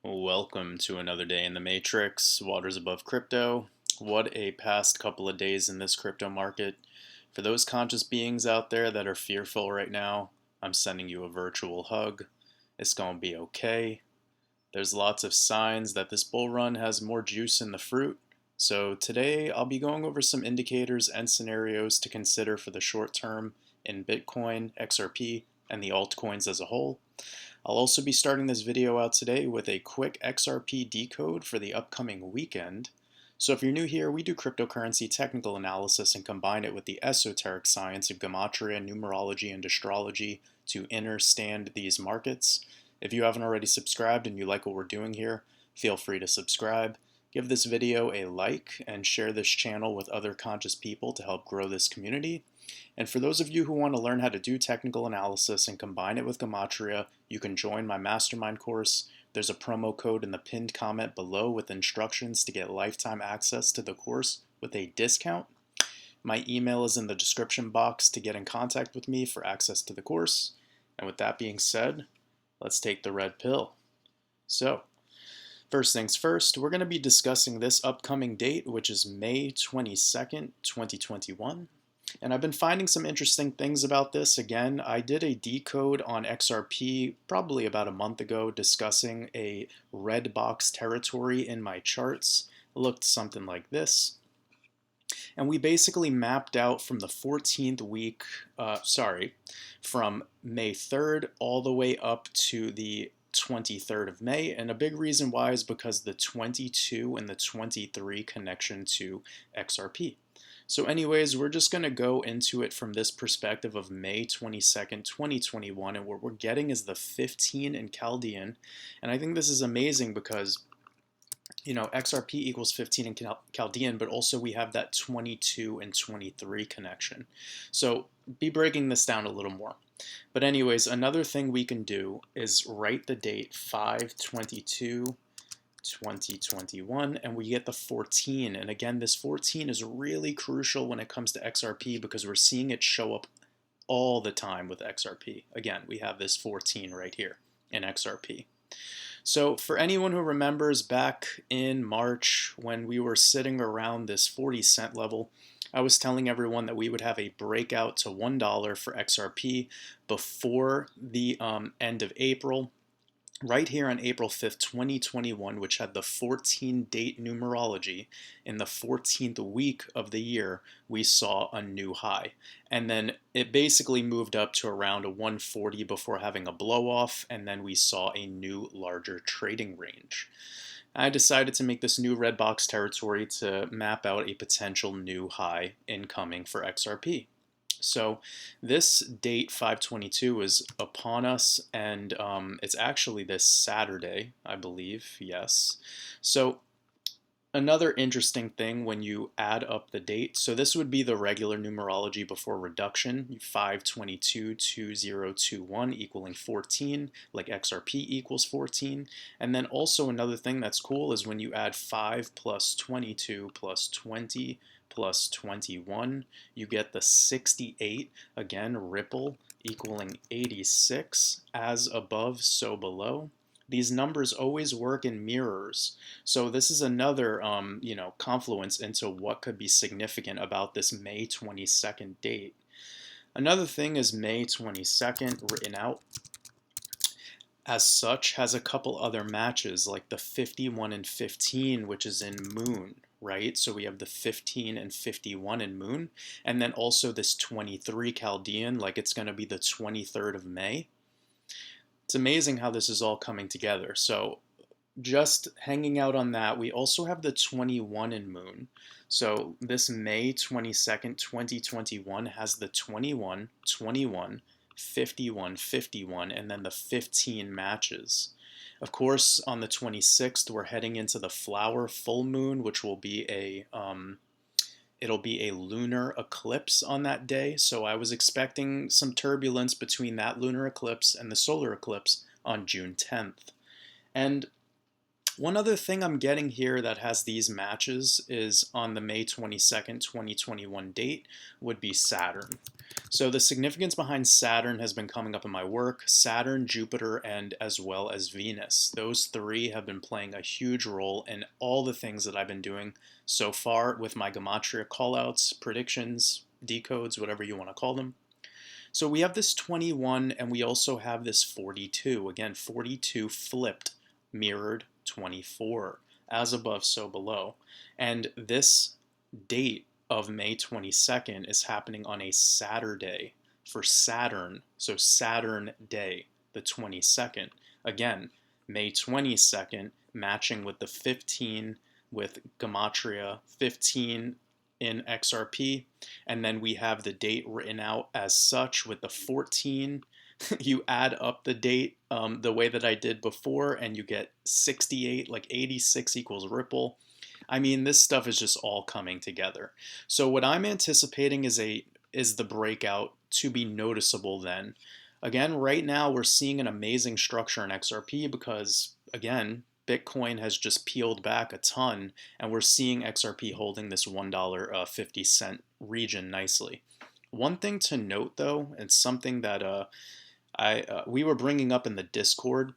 Welcome to another day in the Matrix, waters above crypto. What a past couple of days in this crypto market. For those conscious beings out there that are fearful right now, I'm sending you a virtual hug. It's going to be okay. There's lots of signs that this bull run has more juice in the fruit. So today I'll be going over some indicators and scenarios to consider for the short term in Bitcoin, XRP, and the altcoins as a whole. I'll also be starting this video out today with a quick XRP decode for the upcoming weekend. So if you're new here, we do cryptocurrency technical analysis and combine it with the esoteric science of Gematria Numerology and Astrology to understand these markets. If you haven't already subscribed and you like what we're doing here, feel free to subscribe. Give this video a like and share this channel with other conscious people to help grow this community. And for those of you who want to learn how to do technical analysis and combine it with Gematria, you can join my Mastermind course. There's a promo code in the pinned comment below with instructions to get lifetime access to the course with a discount. My email is in the description box to get in contact with me for access to the course. And with that being said, let's take the red pill. So, first things first, we're going to be discussing this upcoming date, which is May 22nd, 2021. And I've been finding some interesting things about this. Again, I did a decode on XRP probably about a month ago discussing a red box territory in my charts. It looked something like this. And we basically mapped out from the 14th week, from May 3rd all the way up to the 23rd of May. And a big reason why is because the 22 and the 23 connection to XRP. So anyways, we're just going to go into it from this perspective of May 22nd, 2021, and what we're getting is the 15 in Chaldean. And I think this is amazing because, XRP equals 15 in Chaldean, but also we have that 22 and 23 connection. So be breaking this down a little more. But anyways, another thing we can do is write the date 5/22, 2021, and we get the 14. And again, this 14 is really crucial when it comes to XRP because we're seeing it show up all the time with XRP. Again, we have this 14 right here in XRP. So for anyone who remembers back in March when we were sitting around this 40-cent level, I was telling everyone that we would have a breakout to $1 for XRP before the end of April. Right here on April 5th, 2021, which had the 14-date numerology, in the 14th week of the year, we saw a new high. And then it basically moved up to around a 140 before having a blow off, and then we saw a new larger trading range. I decided to make this new red box territory to map out a potential new high incoming for XRP. So this date 5/22 is upon us, and it's actually this Saturday, I believe, yes. So another interesting thing when you add up the date, so this would be the regular numerology before reduction, 5/22/2021 equaling 14, like XRP equals 14. And then also another thing that's cool is when you add 5 plus 22 plus 20 plus 21, you get the 68, again, ripple equaling 86, as above, so below. These numbers always work in mirrors. So this is another, confluence into what could be significant about this May 22nd date. Another thing is May 22nd written out as such has a couple other matches like the 51 and 15, which is in Moon, right? So we have the 15 and 51 in Moon, and then also this 23 Chaldean, like it's going to be the 23rd of May. It's amazing how this is all coming together. So just hanging out on that, we also have the 21 in Moon. So this May 22nd, 2021 has the 21, 21, 51, 51, and then the 15 matches. Of course, on the 26th, we're heading into the flower full moon, which will be it'll be a lunar eclipse on that day. So I was expecting some turbulence between that lunar eclipse and the solar eclipse on June 10th. And One other thing I'm getting here that has these matches is on the May 22nd, 2021 date would be Saturn. So the significance behind Saturn has been coming up in my work. Saturn, Jupiter, and as well as Venus. Those three have been playing a huge role in all the things that I've been doing so far with my Gematria callouts, predictions, decodes, whatever you want to call them. So we have this 21 and we also have this 42. Again, 42 flipped, mirrored 24. As above, so below. And this date of May 22nd is happening on a Saturday for Saturn. So Saturn day, the 22nd. Again, May 22nd, matching with the 15 with Gematria, 15 in XRP, and then we have the date written out as such with the 14. You add up the date the way that I did before, and you get 68, like 86 equals Ripple. I mean, this stuff is just all coming together. So what I'm anticipating is the breakout to be noticeable then. Again, right now we're seeing an amazing structure in XRP because, again, Bitcoin has just peeled back a ton, and we're seeing XRP holding this $1.50 region nicely. One thing to note, though, and something that we were bringing up in the Discord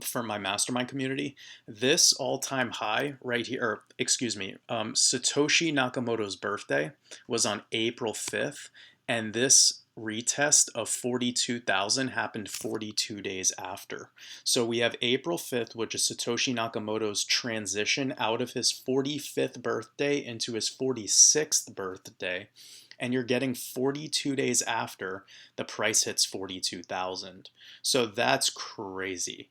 for my mastermind community, this all-time high right here, or excuse me, Satoshi Nakamoto's birthday was on April 5th, and this retest of 42,000 happened 42 days after. So we have April 5th, which is Satoshi Nakamoto's transition out of his 45th birthday into his 46th birthday, and you're getting 42 days after the price hits 42,000. So that's crazy.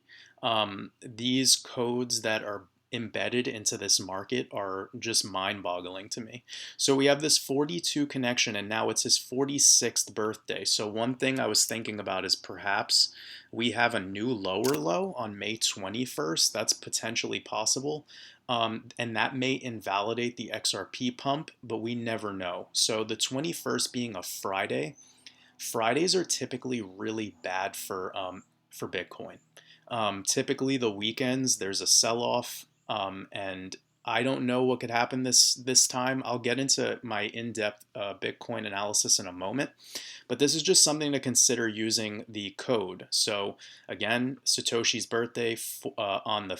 These codes that are embedded into this market are just mind-boggling to me. So we have this 42 connection, and now it's his 46th birthday. So one thing I was thinking about is perhaps we have a new lower low on May 21st. That's potentially possible. And that may invalidate the XRP pump, but we never know. So the 21st being a Friday, Fridays are typically really bad for Bitcoin. Typically the weekends there's a sell-off, and I don't know what could happen this time. I'll get into my in-depth Bitcoin analysis in a moment, but this is just something to consider using the code. So again, Satoshi's birthday on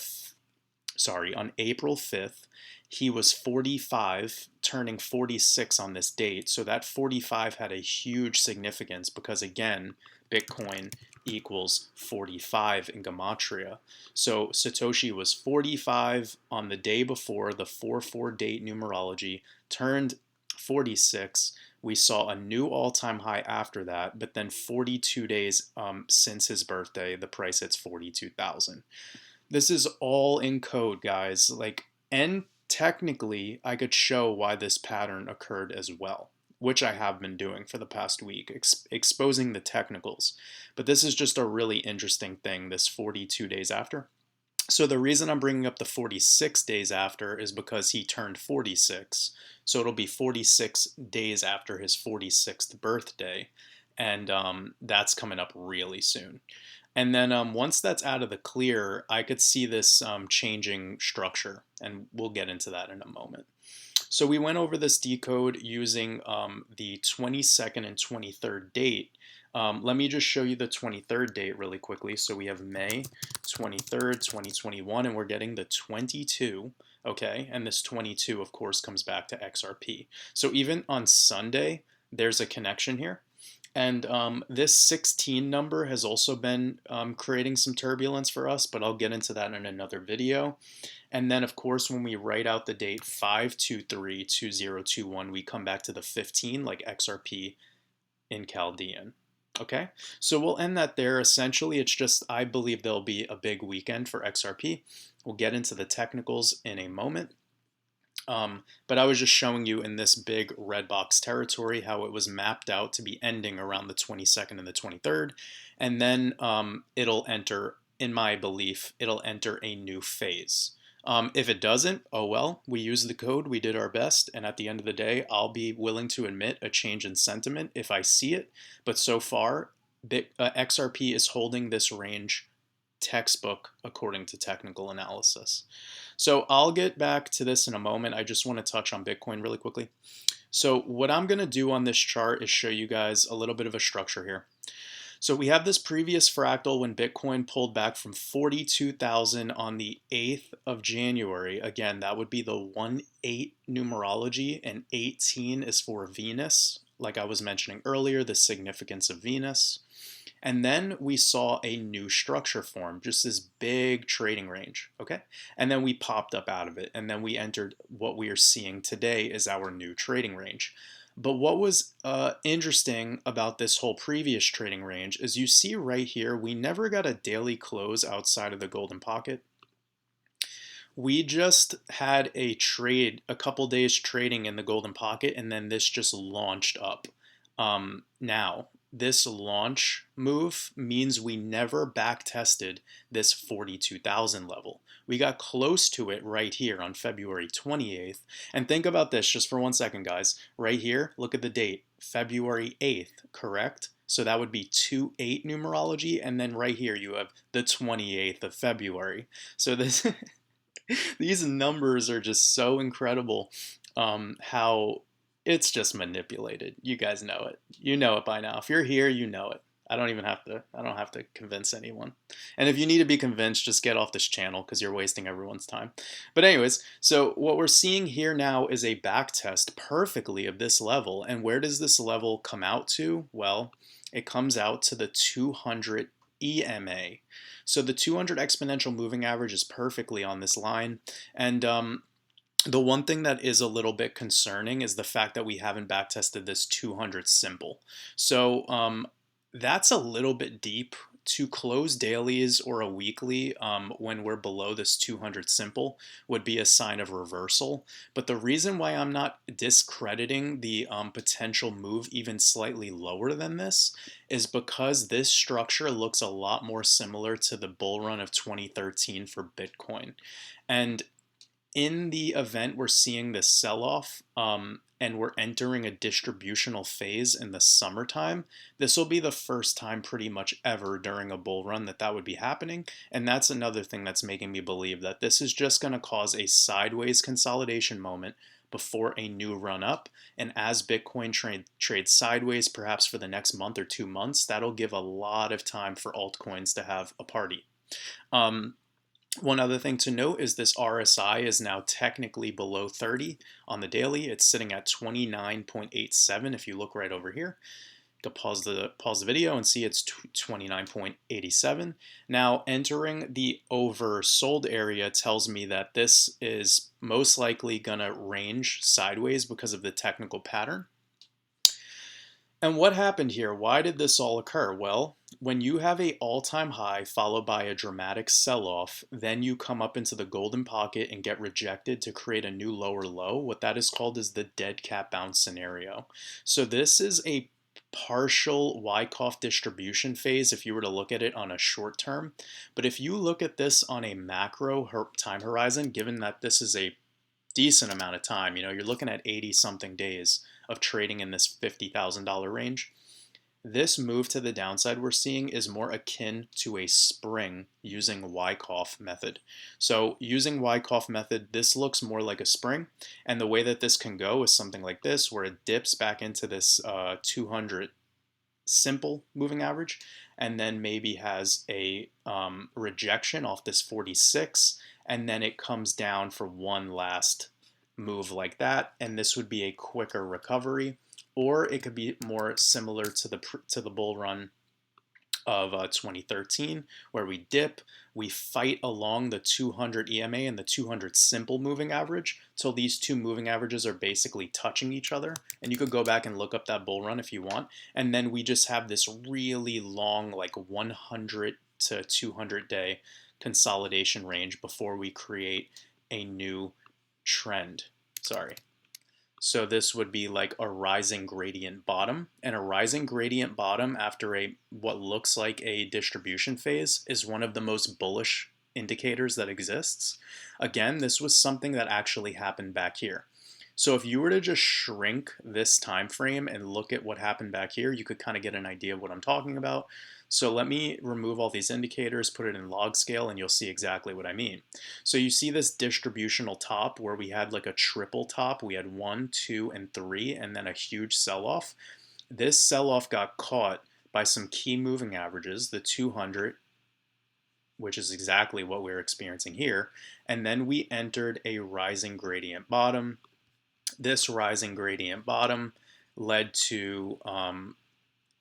April 5th. He was 45, turning 46 on this date. So that 45 had a huge significance because, again, Bitcoin equals 45 in Gematria. So Satoshi was 45 on the day before the 4/4 date numerology, turned 46. We saw a new all-time high after that, but then 42 days since his birthday, the price hits 42,000. This is all in code, guys. And technically, I could show why this pattern occurred as well, which I have been doing for the past week, exposing the technicals. But this is just a really interesting thing, this 42 days after. So the reason I'm bringing up the 46 days after is because he turned 46. So it'll be 46 days after his 46th birthday. And that's coming up really soon. And then once that's out of the clear, I could see this changing structure, and we'll get into that in a moment. So we went over this decode using the 22nd and 23rd date. Let me just show you the 23rd date really quickly. So we have May 23rd, 2021, and we're getting the 22, okay? And this 22, of course, comes back to XRP. So even on Sunday, there's a connection here. And this 16 number has also been creating some turbulence for us, but I'll get into that in another video. And then, of course, when we write out the date 5232021, we come back to the 15, like XRP in Chaldean. Okay, so we'll end that there. Essentially, it's just I believe there'll be a big weekend for XRP. We'll get into the technicals in a moment. But I was just showing you in this big red box territory how it was mapped out to be ending around the 22nd and the 23rd. And then it'll enter, in my belief, it'll enter a new phase. If it doesn't, oh well, we used the code, we did our best, and at the end of the day, I'll be willing to admit a change in sentiment if I see it. But so far, XRP is holding this range textbook according to technical analysis. So I'll get back to this in a moment. I just want to touch on Bitcoin really quickly. So what I'm going to do on this chart is show you guys a little bit of a structure here. So we have this previous fractal when Bitcoin pulled back from 42,000 on the 8th of January. Again, that would be the 1-8 numerology, and 18 is for Venus. Like I was mentioning earlier, the significance of Venus. And then we saw a new structure form, just this big trading range, okay? And then we popped up out of it, and then we entered what we are seeing today is our new trading range. But what was interesting about this whole previous trading range is you see right here, we never got a daily close outside of the golden pocket. We just had a trade, a couple days trading in the golden pocket, and then this just launched up. Now, this launch move means we never back tested this 42,000 level. We got close to it right here on February 28th. And think about this just for 1 second, guys. Right here, look at the date, February 8th, correct? So that would be 2-8 numerology. And then right here, you have the 28th of February. So this these numbers are just so incredible, how it's just manipulated. You guys know it. You know it by now. If you're here, you know it. I don't have to convince anyone. And if you need to be convinced, just get off this channel because you're wasting everyone's time. But anyways, so what we're seeing here now is a back test perfectly of this level. And where does this level come out to? Well, it comes out to the 200 EMA. So the 200 exponential moving average is perfectly on this line. And the one thing that is a little bit concerning is the fact that we haven't backtested this 200 simple. So that's a little bit deep. To close dailies or a weekly when we're below this 200 simple would be a sign of reversal. But the reason why I'm not discrediting the potential move even slightly lower than this is because this structure looks a lot more similar to the bull run of 2013 for Bitcoin. And in the event we're seeing this sell-off and we're entering a distributional phase in the summertime, this will be the first time pretty much ever during a bull run that would be happening. And that's another thing that's making me believe that this is just going to cause a sideways consolidation moment before a new run up. And as Bitcoin trades sideways, perhaps for the next month or 2 months, that'll give a lot of time for altcoins to have a party. One other thing to note is this RSI is now technically below 30 on the daily. It's sitting at 29.87 if you look right over here. You can pause the video and see it's 29.87. Now entering the oversold area tells me that this is most likely gonna range sideways because of the technical pattern. And what happened here? Why did this all occur? Well, when you have an all-time high followed by a dramatic sell-off, then you come up into the golden pocket and get rejected to create a new lower low. What that is called is the dead cat bounce scenario. So this is a partial Wyckoff distribution phase if you were to look at it on a short term. But if you look at this on a macro time horizon, given that this is a decent amount of time, you're looking at 80 something days of trading in this $50,000 range. This move to the downside we're seeing is more akin to a spring using Wyckoff method. So using Wyckoff method, this looks more like a spring. And the way that this can go is something like this, where it dips back into this 200 simple moving average, and then maybe has a rejection off this 46, and then it comes down for one last move like that, and this would be a quicker recovery. Or it could be more similar to the bull run of 2013, where we dip, we fight along the 200 EMA and the 200 simple moving average till these two moving averages are basically touching each other. And you could go back and look up that bull run if you want. And then we just have this really long, like 100 to 200 day consolidation range before we create a new trend. So this would be like a rising gradient bottom, and a rising gradient bottom after what looks like a distribution phase is one of the most bullish indicators that exists. Again, this was something that actually happened back here. So if you were to just shrink this time frame and look at what happened back here, you could kind of get an idea of what I'm talking about. So let me remove all these indicators, put it in log scale, and you'll see exactly what I mean. So you see this distributional top where we had like a triple top. We had 1, 2, and 3, and then a huge sell-off. This sell-off got caught by some key moving averages, the 200, which is exactly what we're experiencing here, and then we entered a rising gradient bottom. This rising gradient bottom led to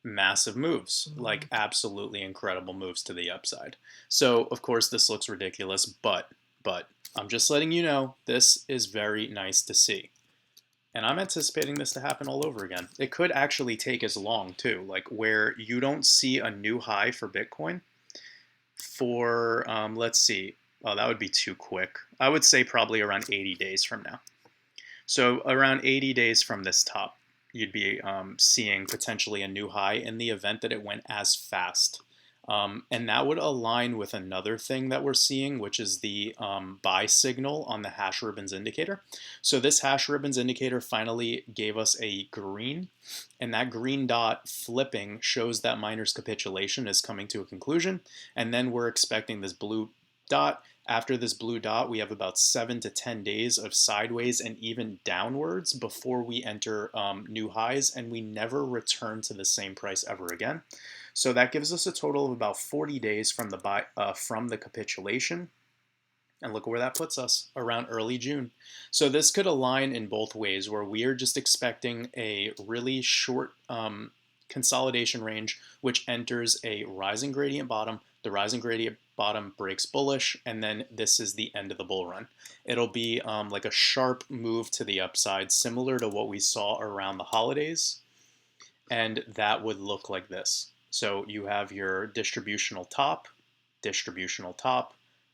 massive moves, like absolutely incredible moves to the upside. So of course this looks ridiculous, but I'm just letting you know this is very nice to see. And I'm anticipating this to happen all over again. It could actually take as long too, like where you don't see a new high for Bitcoin for, let's see, oh, that would be too quick. I would say probably around 80 days from now. So around 80 days from this top, you'd be seeing potentially a new high in the event that it went as fast. And that would align with another thing that we're seeing, which is the buy signal on the hash ribbons indicator. So this hash ribbons indicator finally gave us a green, and that green dot flipping shows that miner's capitulation is coming to a conclusion. And then we're expecting this blue dot. After this blue dot, we have about 7 to 10 days of sideways and even downwards before we enter new highs, and we never return to the same price ever again. So that gives us a total of about 40 days from the capitulation. And look where that puts us, around early June. So this could align in both ways, where we are just expecting a really short consolidation range, which enters a rising gradient bottom. The rising gradient bottom breaks bullish, and then this is the end of the bull run. It'll be like a sharp move to the upside, similar to what we saw around the holidays, and that would look like this. So you have your distributional top,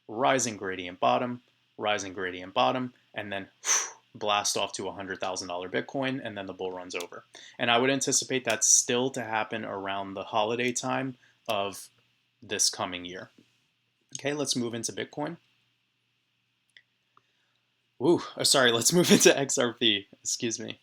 rising gradient bottom, and then blast off to $100,000 Bitcoin, and then the bull runs over. And I would anticipate that still to happen around the holiday time of this coming year. Okay, let's move into Bitcoin. Sorry, let's move into XRP. Excuse me.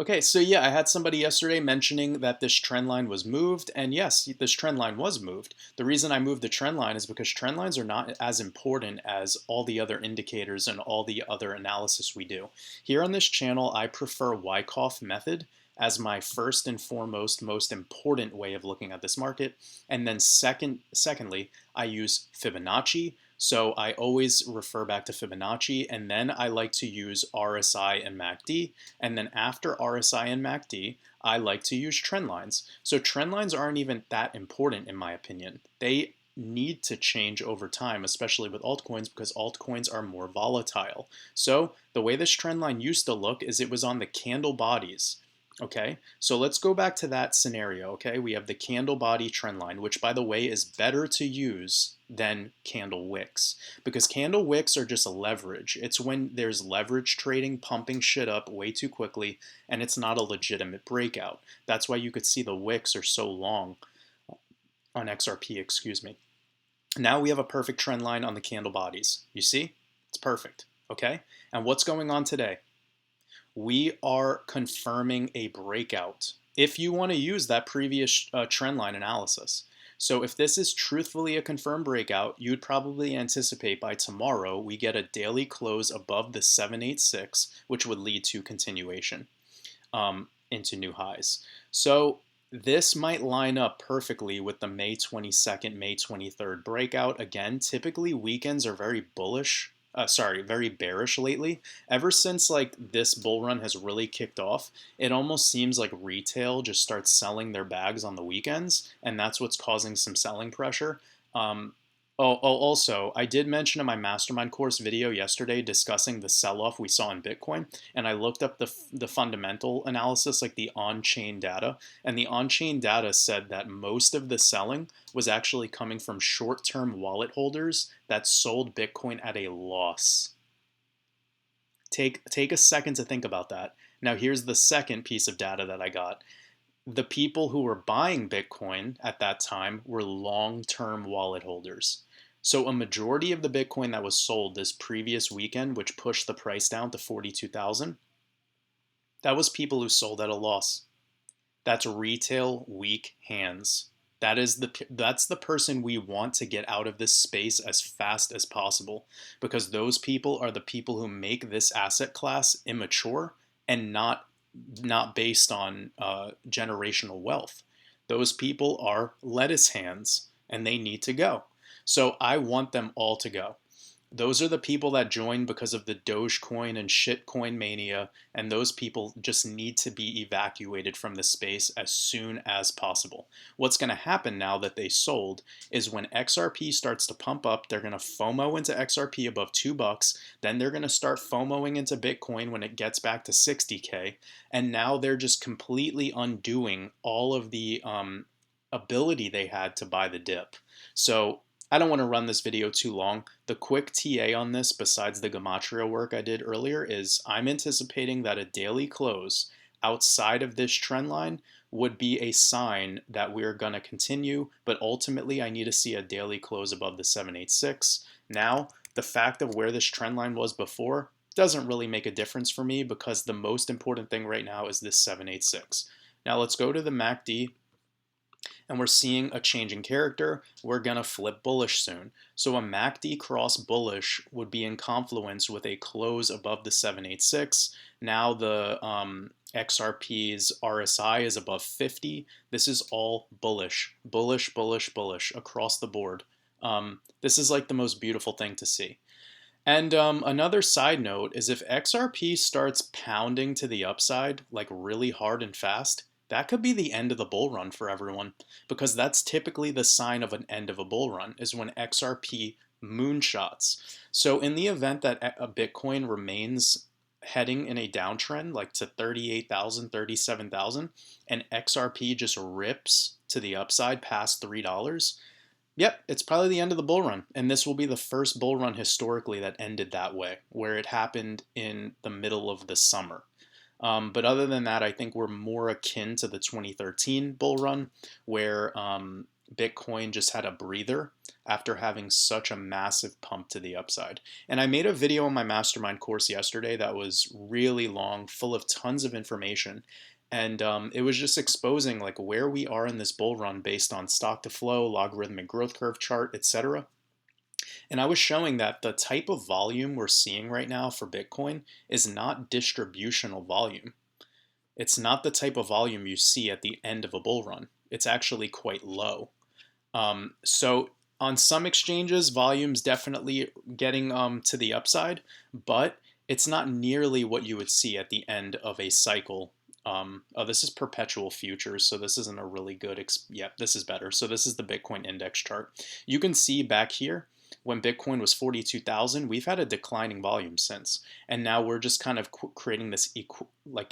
Okay, so yeah, I had somebody yesterday mentioning that this trend line was moved, and yes, this trend line was moved. The reason I moved the trend line is because trend lines are not as important as all the other indicators and all the other analysis we do. Here on this channel, I prefer Wyckoff method as my first and foremost most important way of looking at this market. And then secondly, I use Fibonacci. So I always refer back to Fibonacci, and then I like to use RSI and MACD. And then after RSI and MACD, I like to use trend lines. So trend lines aren't even that important in my opinion. They need to change over time, especially with altcoins, because altcoins are more volatile. So the way this trend line used to look is it was on the candle bodies. Okay, so let's go back to that scenario. Okay, we have the candle body trend line, which by the way is better to use than candle wicks, because candle wicks are just a leverage. It's when there's leverage trading pumping shit up way too quickly, and it's not a legitimate breakout. That's why you could see the wicks are so long on XRP, excuse me. Now we have a perfect trend line on the candle bodies. You see? It's perfect. Okay, and what's going on today? We are confirming a breakout if you want to use that previous trend line analysis. So if this is truthfully a confirmed breakout, you'd probably anticipate by tomorrow we get a daily close above the 786, which would lead to continuation into new highs. So this might line up perfectly with the May 22nd, May 23rd breakout. Again, typically weekends are very bullish. Very bearish lately. Ever since like this bull run has really kicked off, it almost seems like retail just starts selling their bags on the weekends, and that's what's causing some selling pressure. Also, I did mention in my mastermind course video yesterday discussing the sell-off we saw in Bitcoin, and I looked up the fundamental analysis, like the on-chain data, and the on-chain data said that most of the selling was actually coming from short-term wallet holders that sold Bitcoin at a loss. Take a second to think about that. Now here's the second piece of data that I got. The people who were buying Bitcoin at that time were long-term wallet holders. So a majority of the Bitcoin that was sold this previous weekend, which pushed the price down to 42,000, that was people who sold at a loss. That's retail weak hands. That's the person we want to get out of this space as fast as possible, because those people are the people who make this asset class immature and not based on generational wealth. Those people are lettuce hands and they need to go. So I want them all to go. Those are the people that joined because of the Dogecoin and shitcoin mania, and those people just need to be evacuated from the space as soon as possible. What's going to happen now that they sold is when XRP starts to pump up, they're going to FOMO into XRP above $2, then they're going to start FOMOing into Bitcoin when it gets back to 60K, and now they're just completely undoing all of the ability they had to buy the dip. So I don't want to run this video too long. The quick TA on this, besides the Gematria work I did earlier, is I'm anticipating that a daily close outside of this trend line would be a sign that we're going to continue, but ultimately I need to see a daily close above the 786. Now, the fact of where this trend line was before doesn't really make a difference for me, because the most important thing right now is this 786. Now let's go to the MACD. And we're seeing a change in character. We're going to flip bullish soon. So a MACD cross bullish would be in confluence with a close above the 786. Now the XRP's RSI is above 50. This is all bullish, bullish, bullish, bullish across the board. This is like the most beautiful thing to see. And another side note is if XRP starts pounding to the upside like really hard and fast, that could be the end of the bull run for everyone, because that's typically the sign of an end of a bull run, is when XRP moonshots. So in the event that a Bitcoin remains heading in a downtrend, like to 38,000, 37,000, and XRP just rips to the upside past $3, yep, it's probably the end of the bull run. And this will be the first bull run historically that ended that way, where it happened in the middle of the summer. But other than that, I think we're more akin to the 2013 bull run, where Bitcoin just had a breather after having such a massive pump to the upside. And I made a video on my mastermind course yesterday that was really long, full of tons of information. And it was just exposing like where we are in this bull run based on stock to flow, logarithmic growth curve chart, etc. And I was showing that the type of volume we're seeing right now for Bitcoin is not distributional volume. It's not the type of volume you see at the end of a bull run. It's actually quite low. So on some exchanges, volume's definitely getting to the upside, but it's not nearly what you would see at the end of a cycle. Oh, this is perpetual futures, so this isn't a really good, yep, this is better. So this is the Bitcoin index chart. You can see back here, when Bitcoin was 42,000, we've had a declining volume since. And now we're just kind of creating this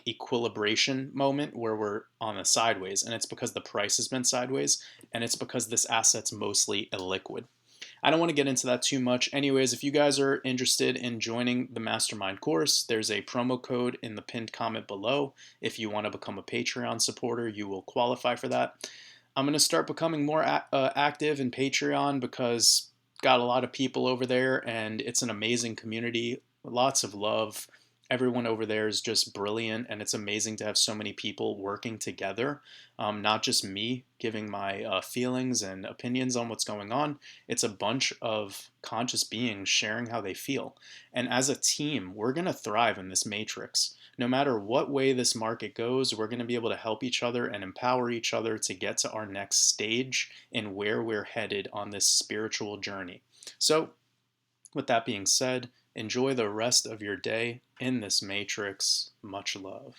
equilibration moment where we're on a sideways. And it's because the price has been sideways, and it's because this asset's mostly illiquid. I don't want to get into that too much. Anyways, if you guys are interested in joining the mastermind course, there's a promo code in the pinned comment below. If you want to become a Patreon supporter, you will qualify for that. I'm going to start becoming more active in Patreon, because got a lot of people over there and it's an amazing community. Lots of love. Everyone over there is just brilliant, and it's amazing to have so many people working together. Not just me giving my feelings and opinions on what's going on. It's a bunch of conscious beings sharing how they feel. And as a team, we're going to thrive in this matrix. No matter what way this market goes, we're going to be able to help each other and empower each other to get to our next stage in where we're headed on this spiritual journey. So, with that being said, enjoy the rest of your day in this matrix. Much love.